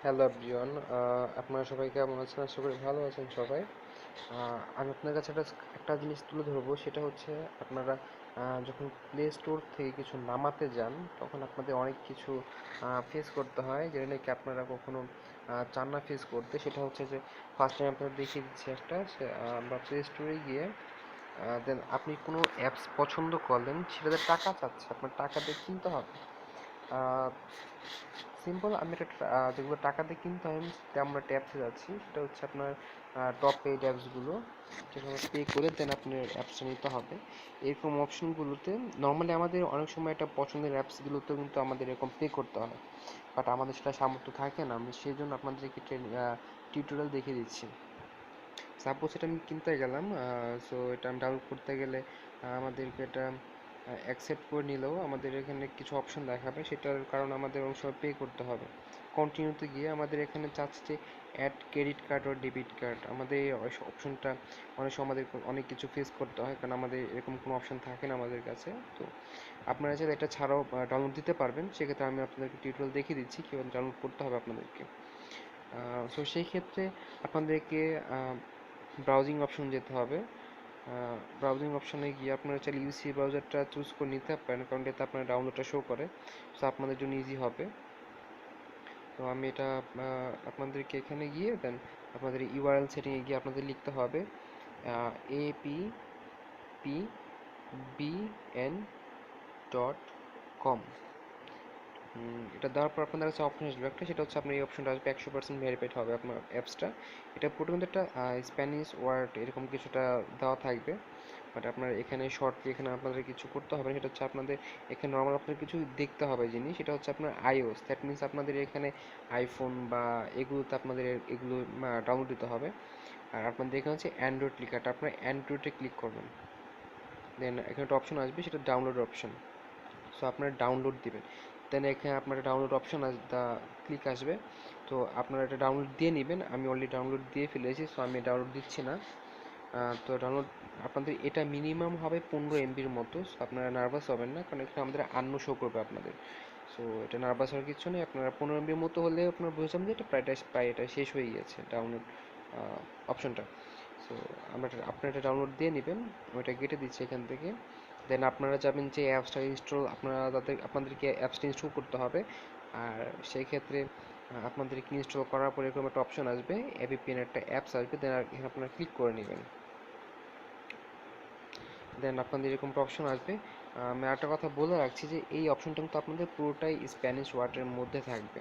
Hello everyone, আপনারা সবাই কেমন আছেন? আশা করি ভালো আছেন সবাই। আমি আপনার কাছে একটা জিনিস তুলে ধরবো, সেটা হচ্ছে আপনারা যখন প্লে স্টোর থেকে কিছু নামাতে যান তখন আপনাদের অনেক কিছু ফেস করতে হয়, যেটা নাকি আপনারা কখনো চান না ফেস করতে। সেটা হচ্ছে যে ফার্স্ট টাইম আপনাদের দেখিয়ে দিচ্ছি একটা আমরা প্লে স্টোরে গিয়ে দেন আপনি কোনো অ্যাপস পছন্দ করলেন, সেটাতে টাকা চাচ্ছে, আপনার টাকা দিয়ে কিনতে হবে। সিম্পল, আমি একটা যেগুলো টাকা দিয়ে কিনতে হয় আমরা ট্যাপসে যাচ্ছি। সেটা হচ্ছে আপনার টপ পেইড অ্যাপসগুলো, যেখানে পে করে দেন আপনার অ্যাপসটা নিতে হবে। এরকম অপশনগুলোতে নর্মালি আমাদের অনেক সময় একটা পছন্দের অ্যাপসগুলোতেও কিন্তু আমাদের এরকম পে করতে হয়, বাট আমাদের সেটা সামর্থ্য থাকে না। আমি সেই জন্য আপনাদেরকে টিউটোরিয়াল দেখিয়ে দিচ্ছি। সাপোজ এটা আমি কিনতে গেলাম, সো এটা আমি ডাউনলোড করতে গেলে আমাদেরকে এটা অ্যাকসেপ্ট করে নিলেও আমাদের এখানে কিছু অপশন দেখাবে, সেটার কারণে আমাদের অনেক সময় পে করতে হবে। কন্টিনিউতে গিয়ে আমাদের এখানে চাচ্ছে যে অ্যাড ক্রেডিট কার্ড ও ডেবিট কার্ড। আমাদের এই অপশনটা অনেক সময় আমাদের অনেক কিছু ফেস করতে হয়, কারণ আমাদের এরকম কোনো অপশন থাকে না আমাদের কাছে। তো আপনারা চাইলে এটা ছাড়াও ডাউনলোড দিতে পারবেন। সেক্ষেত্রে আমি আপনাদেরকে টিউটোরিয়াল দেখিয়ে দিচ্ছি কীভাবে ডাউনলোড করতে হবে আপনাদেরকে। সো সেই ক্ষেত্রে আপনাদেরকে ব্রাউজিং অপশন যেতে হবে। ব্রাউজিং অপশনে গিয়ে আপনারা চাইলে ইউসি ব্রাউজারটা চুজ করে নিতে পারেন, কারণ এতে আপনার ডাউনলোডটা শো করে, সো আপনাদের জন্য ইজি হবে। তো আমি এটা আপনাদেরকে এখানে গিয়ে দেন আপনাদের ইউআরএল সেটিংয়ে গিয়ে আপনাদের লিখতে হবে appbn.com। এটা দেওয়ার পর আপনার কাছে অপশন আসবে একটা, সেটা হচ্ছে আপনার এই অপশনটা আসবে 100% ভেরিফাইড হবে আপনার অ্যাপসটা। এটা পুরো কিন্তু একটা স্প্যানিশ ওয়ার্ড এরকম কিছুটা দেওয়া থাকবে, বাট আপনার এখানে শর্টলি এখানে আপনাদের কিছু করতে হবে। সেটা হচ্ছে আপনাদের এখানে নর্মাল আপনাদের কিছু দেখতে হবে জিনিস, সেটা হচ্ছে আপনার আইওএস, দ্যাট মিনস আপনাদের এখানে আইফোন বা এগুলোতে আপনাদের এগুলো ডাউনলোড দিতে হবে। আর আপনাদের এখানে হচ্ছে অ্যান্ড্রয়েড লেখাটা, আপনার অ্যান্ড্রয়েডে ক্লিক করবেন। দেন এখানে একটা অপশন আসবে, সেটা ডাউনলোড অপশন। সো আপনারা ডাউনলোড দিবেন, দেন এখানে আপনার ডাউনলোড অপশন ক্লিক আসবে। তো আপনারা এটা ডাউনলোড দিয়ে নেবেন। আমি অলরেডি ডাউনলোড দিয়ে ফেলেছি, সো আমি ডাউনলোড দিচ্ছি না। তো ডাউনলোড আপনাদের এটা মিনিমাম হবে 15 MBর মতো। সো আপনারা নার্ভাস হবেন না, কারণ এখানে আমাদের আন্ন শো করবে আপনাদের। সো এটা নার্ভাস হওয়ার কিছু নেই। আপনারা 15 MBর মতো হলে আপনারা বুঝলাম যে এটা প্রায় এটা শেষ হয়ে গিয়েছে ডাউনলোড অপশনটা। সো আপনারা এটা ডাউনলোড দিয়ে নেবেন। ওইটা কেটে দিচ্ছি এখান থেকে। দেন আপনারা যাবেন যে অ্যাপসটা ইনস্টল, আপনাদেরকে অ্যাপসটা ইনস্টল করতে হবে। আর সেই ক্ষেত্রে আপনাদেরকে ইনস্টল করার পরে এরকম একটা অপশন আসবে, এপিপিএন একটা অ্যাপস আসবে, দেন এখানে আপনারা ক্লিক করে নেবেন। দেন আপনাদের এরকম একটা অপশন আসবে। আমি একটা কথা বলে রাখছি যে এই অপশনটা কিন্তু আপনাদের পুরোটাই স্প্যানিশ ওয়ার্ডের মধ্যে থাকবে।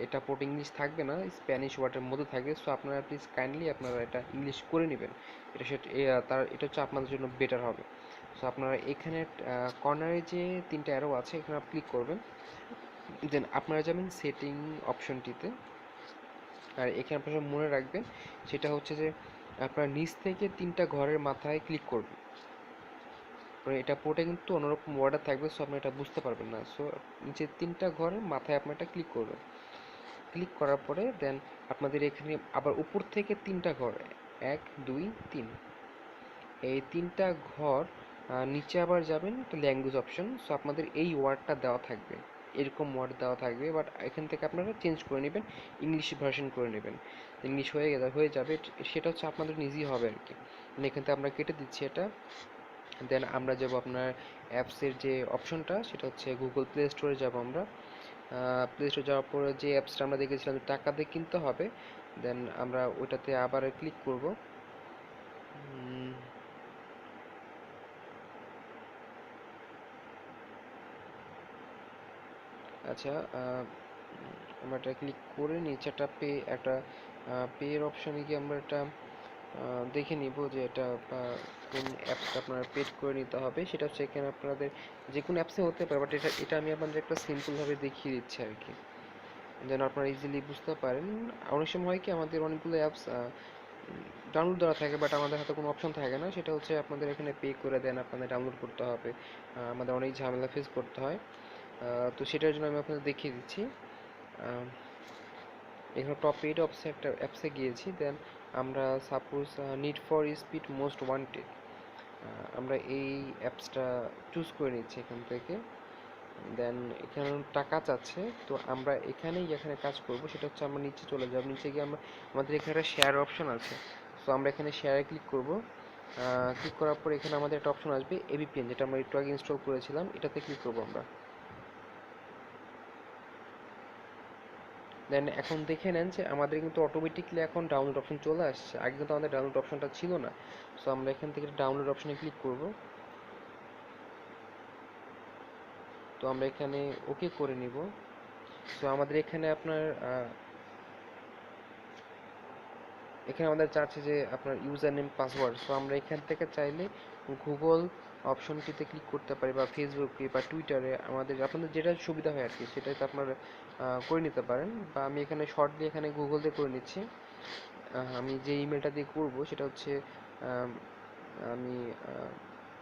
এটা পুরো ইংলিশ থাকবে না, স্প্যানিশ ওয়ার্ডের মধ্যে থাকবে। সো আপনারা প্লিজ কাইন্ডলি আপনারা এটা ইংলিশ করে নেবেন। এটা হচ্ছে আপনাদের জন্য বেটার হবে। সো আপনারা এখানে কর্নারে যে তিনটা অ্যারো আছে এখানে ক্লিক করবেন। দেন আপনারা যাবেন সেটিং অপশনটিতে। আর এখানে আপনারা মনে রাখবেন, সেটা হচ্ছে যে আপনারা নিচ থেকে তিনটা ঘরের মাথায় ক্লিক করবেন। এটা পুরোটা কিন্তু অন্যরকম ওয়ার্ডার থাকবে, সো আপনি এটা বুঝতে পারবেন না। সো নিচের তিনটা ঘরের মাথায় আপনি এটা ক্লিক করবেন। ক্লিক করার পরে দেন আপনাদের এখানে আবার উপর থেকে তিনটা ঘর, 1 2 3, এই তিনটা ঘর নিচে আবার যাবেন, একটা ল্যাঙ্গুয়েজ অপশন। সো আপনাদের এই ওয়ার্ডটা দেওয়া থাকবে, এরকম ওয়ার্ড দেওয়া থাকবে, বাট এখান থেকে আপনারা চেঞ্জ করে নেবেন, ইংলিশ ভার্সন করে নেবেন। ইংলিশ হয়ে যাবে, সেটা হচ্ছে আপনাদের ইজি হবে আর কি। এখান থেকে আমরা কেটে দিচ্ছি এটা। দেন আমরা যাব আপনার অ্যাপসের যে অপশনটা, সেটা হচ্ছে গুগল প্লে স্টোরে যাব আমরা। প্লে স্টোরে যাওয়ার পরে যে অ্যাপসটা আমরা দেখেছিলাম টাকা দিয়ে কিনতে হবে, দেন আমরা ওইটাতে আবার ক্লিক করব। আচ্ছা, আমরা এটা ক্লিক করে নিচে একটা পের অপশানে গিয়ে আমরা এটা দেখে নিব যে এটা কোন অ্যাপসটা আপনার পেড করে নিতে হবে। সেটা হচ্ছে এখানে আপনাদের যে কোনো অ্যাপসে হতে পারে, বাট এটা আমি আপনাদের একটা সিম্পলভাবে দেখিয়ে দিচ্ছি আর কি, যেন আপনারা ইজিলি বুঝতে পারেন। অনেক সময় হয় কি আমাদের অনেকগুলো অ্যাপস ডাউনলোড দেওয়া থাকে, বাট আমাদের হাতে কোনো অপশন থাকে না। সেটা হচ্ছে আপনাদের এখানে পে করে দেন আপনাদের ডাউনলোড করতে হবে, আমাদের অনেক ঝামেলা ফেস করতে হয়। তো সেটার জন্য আমি আপনাদের দেখিয়ে দিচ্ছি। এখানে টপ পেইড একটা অ্যাপসে গিয়েছি। দেন আমরা suppose need for speed most wanted, আমরা এই অ্যাপসটা চুজ করে নিচ্ছি এখান থেকে। দেন এখানে টাকা চাচ্ছে, তো আমরা এখানে কাজ করব, সেটা হচ্ছে আমরা নিচে চলে যাব, নিচে গিয়ে আমরা আমাদের এখানে শেয়ার অপশন আছে, তো আমরা এখানে শেয়ারে ক্লিক করব। ক্লিক করার পর এখানে আমাদের একটা অপশন আসবে এবিপিএন, যেটা আমরা একটু আগে ইনস্টল করেছিলাম, এটাতে ক্লিক করব আমরা। দেন এখন দেখে নেন যে আমাদের কিন্তু অটোমেটিকলি এখন ডাউনলোড অপশন চলে আসছে, আগে কিন্তু আমাদের ডাউনলোড অপশনটা ছিল না। সো আমরা এখান থেকে ডাউনলোড অপশনে ক্লিক করব। তো আমরা এখানে ওকে করে নিব। সো আমাদের এখানে আপনার এখানে আমাদের চাচ্ছে যে আপনার ইউজার নেম পাসওয়ার্ড, সো আমরা এখান থেকে চাইলে গুগল অপশনটিতে ক্লিক করতে পারি, বা ফেসবুকে বা টুইটারে, আমাদের আপনাদের যেটা সুবিধা হয় আর কি সেটাতে আপনারা করে নিতে পারেন। বা আমি এখানে শর্টলি এখানে গুগল দিয়ে করে নিচ্ছি। আমি যে ইমেলটা দিয়ে করব সেটা হচ্ছে আম, আমি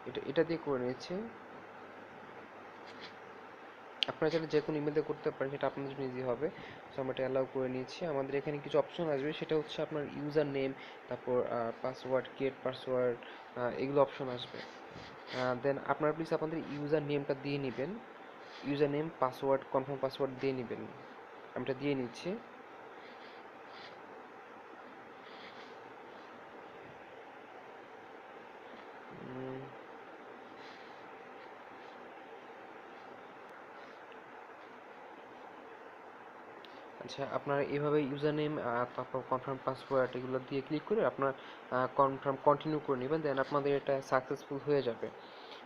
এটা এটা দিয়ে করে নিচ্ছি। আপনারা চাইলে যে কোনো ইমেল দিয়ে করতে পারেন, সেটা আপনাদের জন্য ইজি হবে। সো আমরা এটা অ্যালাউ করে নিয়েছি। আমাদের এখানে কিছু অপশন আসবে, সেটা হচ্ছে আপনার ইউজার নেম, তারপর পাসওয়ার্ড, গেট পাসওয়ার্ড, এগুলো অপশন আসবে। দেন আপনারা প্লিজ আপনাদের ইউজার নেমটা দিয়ে নেবেন, user name password confirm password দিয়ে নেবেন। আমি এটা দিয়ে নিচ্ছি। উম, আচ্ছা, আপনারা এভাবে ইউজার নেম তারপর কনফার্ম পাসওয়ার্ড এগুলো দিয়ে ক্লিক করে আপনার কনফার্ম কন্টিনিউ করে নেবেন, দেন আপনাদের এটা সাকসেসফুল হয়ে যাবে।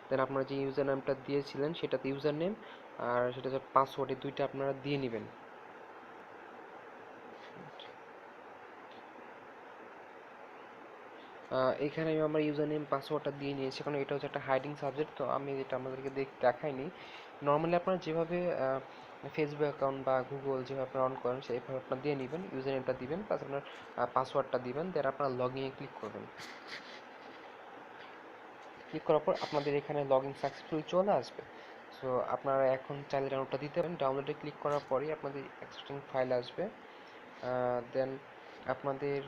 দেন আপনারা যে ইউজার নামটা দিয়েছিলেন সেটাতে ইউজার নেম আর সেটা যে পাসওয়ার্ড, এই দুইটা আপনারা দিয়ে নেবেন। এখানে আমি আমার ইউজার নেম পাসওয়ার্ডটা দিয়ে নিয়েছি, কারণ এটা হচ্ছে একটা হাইডিং সাবজেক্ট, তো আমি এটা আমাদেরকে দেখাইনি। নর্মালি আপনারা যেভাবে ফেসবুক অ্যাকাউন্ট বা গুগল যেভাবে আপনারা অন করেন সেইভাবে আপনারা দিয়ে নেবেন, ইউজার নেমটা দিবেন প্লাস আপনার পাসওয়ার্ডটা দিবেন, দেন আপনারা লগ ইনে ক্লিক করবেন। ক্লিক করার পর আপনাদের এখানে লগ ইন সাকসেসফুল চলে আসবে। সো আপনারা এখন চাইলে ডাউনলোডটা দিতে পারেন। ডাউনলোডে ক্লিক করার পরেই আপনাদের এক্সট্রাক্টিং ফাইল আসবে। দেন আপনাদের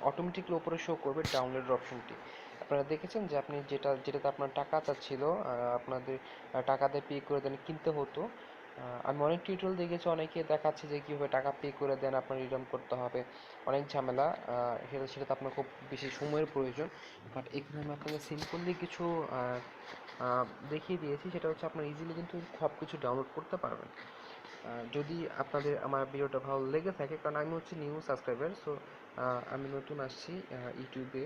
অটোমেটিকলি উপরে শো করবে ডাউনলোড অপশনটি। আপনারা দেখেছেন যে আপনি যেটাতে আপনার টাকা চাচ্ছিল, আপনাদের টাকা দিয়ে পে করে দেন কিনতে হতো। আমি অনেক টিউটোরিয়াল দেখেছি, অনেকে দেখাচ্ছে যে কীভাবে টাকা পে করে দেন আপনার রিটার্ন করতে হবে, অনেক ঝামেলা। সেটাতে আপনার খুব বেশি সময়ের প্রয়োজন। বাট এখানে আমি আপনাকে সিম্পলি কিছু আহ, আহ, দেখিয়ে দিয়েছি, সেটা হচ্ছে আপনার ইজিলি কিন্তু সব কিছু ডাউনলোড করতে পারবেন। যদি আপনাদের আমার ভিডিওটা ভালো লেগে থাকে, কারণ আমি হচ্ছে নিউ সাবস্ক্রাইবার, সো আমি নতুন আসছি ইউটিউবে।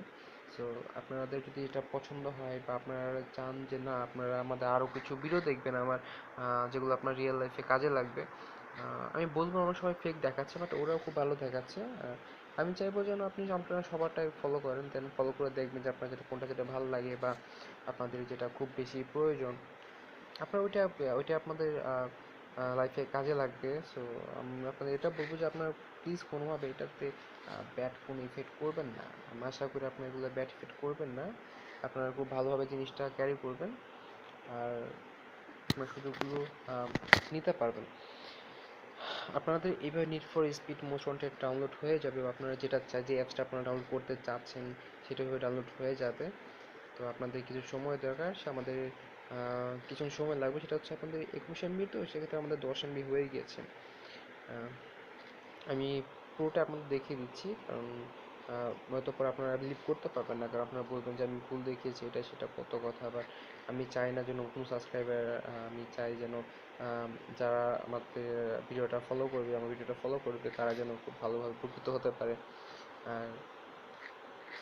সো আপনাদের যদি এটা পছন্দ হয় বা আপনারা চান যে না আপনারা আমাদের আরও কিছু ভিডিও দেখবেন আমার, যেগুলো আপনার রিয়েল লাইফে কাজে লাগবে, আমি বলবো আমার সবাই ফেক দেখাচ্ছে বাট ওরাও খুব ভালো দেখাচ্ছে। আমি চাইবো যেন আপনারা সবারটাই ফলো করেন, দেন ফলো করে দেখবেন যে আপনার যেটা ভালো লাগে বা আপনাদের যেটা খুব বেশি প্রয়োজন, আপনার ওইটা আপনাদের লাইফে কাজে লাগবে। সো আমি আপনাদের এটা বলবো যে আপনার প্লিজ কোনোভাবে এটাতে ব্যাড কোনো ইফেক্ট করবেন না। আমি আশা করি আপনার এগুলো ব্যাড ইফেক্ট করবেন না, আপনারা খুব ভালোভাবে জিনিসটা ক্যারি করবেন আর আপনার সুযোগগুলো নিতে পারবেন। আপনাদের এইভাবে need for speed most wanted download হয়ে যাবে, বা আপনারা যেটা চাই যে অ্যাপসটা আপনারা ডাউনলোড করতে চাচ্ছেন সেটাভাবে ডাউনলোড হয়ে যাবে। তো আপনাদের কিছু সময় দরকার, সে আমাদের কিছু সময় লাগবে, সেটা হচ্ছে আপনাদের 21 এমবি, তো সেক্ষেত্রে আমাদের 10 এমবি হয়ে গিয়েছে। আহ, আমি পুরোটা আপনাদের দেখিয়ে দিচ্ছি, কারণ হয়তো পরে আপনারা বিলিভ করতে পারবেন না, কারণ আপনারা বলবেন যে আমি ভুল দেখিয়েছি, এটা সেটা কত কথা। আবার আমি চাই না যে নতুন সাবস্ক্রাইবার, আমি চাই যেন যারা আমাদের ভিডিওটা ফলো করবে তারা যেন খুব ভালোভাবে উপকৃত হতে পারে, আর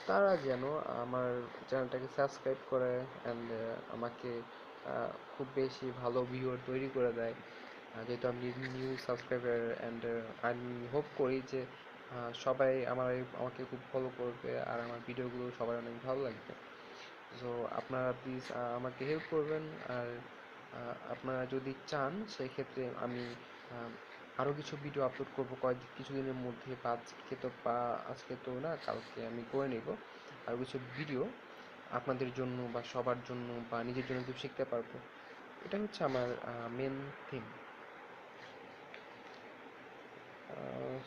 তারা যেন আমার চ্যানেলটাকে সাবস্ক্রাইব করে অ্যান্ড আমাকে খুব বেশি ভালো ভিউয়ার তৈরি করে দেয়। যেহেতু আমি নিউ সাবস্ক্রাইবার অ্যান্ড আমি হোপ করি যে সবাই আমাকে খুব ফলো করবে আর আমার ভিডিওগুলো সবার অনেক ভালো লাগবে। সো আপনারা প্লিজ আমাকে হেল্প করবেন। আর আপনারা যদি চান সেক্ষেত্রে আমি আরও কিছু ভিডিও আপলোড করবো কিছুদিনের মধ্যে, বা আজকে তো না, কালকে আমি করে নেব আরও কিছু ভিডিও আপনাদের জন্য বা সবার জন্য বা নিজের জন্য কিছু শিখতে পারবো। এটা হচ্ছে আমার মেন থিম।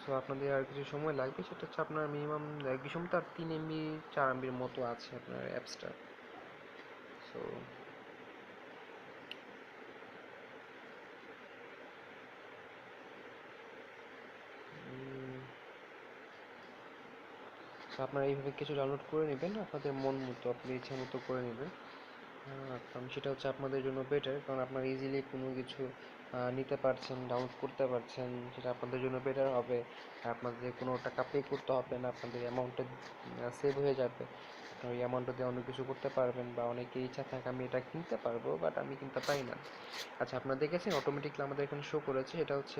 সো আপনাদের আর কিছু সময় লাগবে, সেটা হচ্ছে আপনার মিনিমাম 1 GB তো আর 3 MB 4 MBর মতো আছে আপনার অ্যাপসটা। সো তো আপনারা এইভাবে কিছু ডাউনলোড করে নেবেন, আপনাদের মন মতো, আপনাদের ইচ্ছা মতো করে নেবেন। কারণ সেটা হচ্ছে আপনাদের জন্য বেটার, কারণ আপনারা ইজিলি কোনো কিছু নিতে পারছেন, ডাউনলোড করতে পারছেন, সেটা আপনাদের জন্য বেটার হবে। আপনাদের কোনো টাকা পে করতে হবে না, আপনাদের অ্যামাউন্টটা সেভ হয়ে যাবে। ওই অ্যামাউন্টটা দিয়ে অনেক কিছু করতে পারবেন, বা অনেকের ইচ্ছা থাকে আমি এটা কিনতে পারবো বাট আমি কিনতে পারি না। আচ্ছা, আপনারা দেখেছেন অটোমেটিকলি আমাদের এখানে শো করেছে, এটা হচ্ছে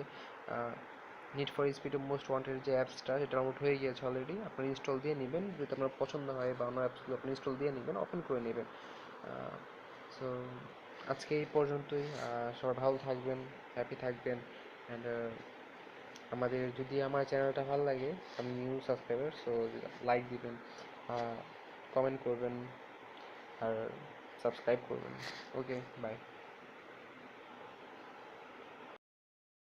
need for speed most wanted যে অ্যাপসটা, সেটা ডাউনলোড হয়ে গিয়েছে অলরেডি। আপনারা ইনস্টল দিয়ে নেবেন, যদি আপনার পছন্দ হয়, বা অন্য অ্যাপসগুলো আপনি ইনস্টল দিয়ে নেবেন, ওপেন করে নেবেন। সো আজকে এই পর্যন্তই। সবাই ভালো থাকবেন, হ্যাপি থাকবেন। অ্যান্ড আমাদের যদি আমার চ্যানেলটা ভালো লাগে, আমি নিউ সাবস্ক্রাইবার, সো লাইক দিবেন, কমেন্ট করবেন, আর সাবস্ক্রাইব করবেন। ওকে, বাই।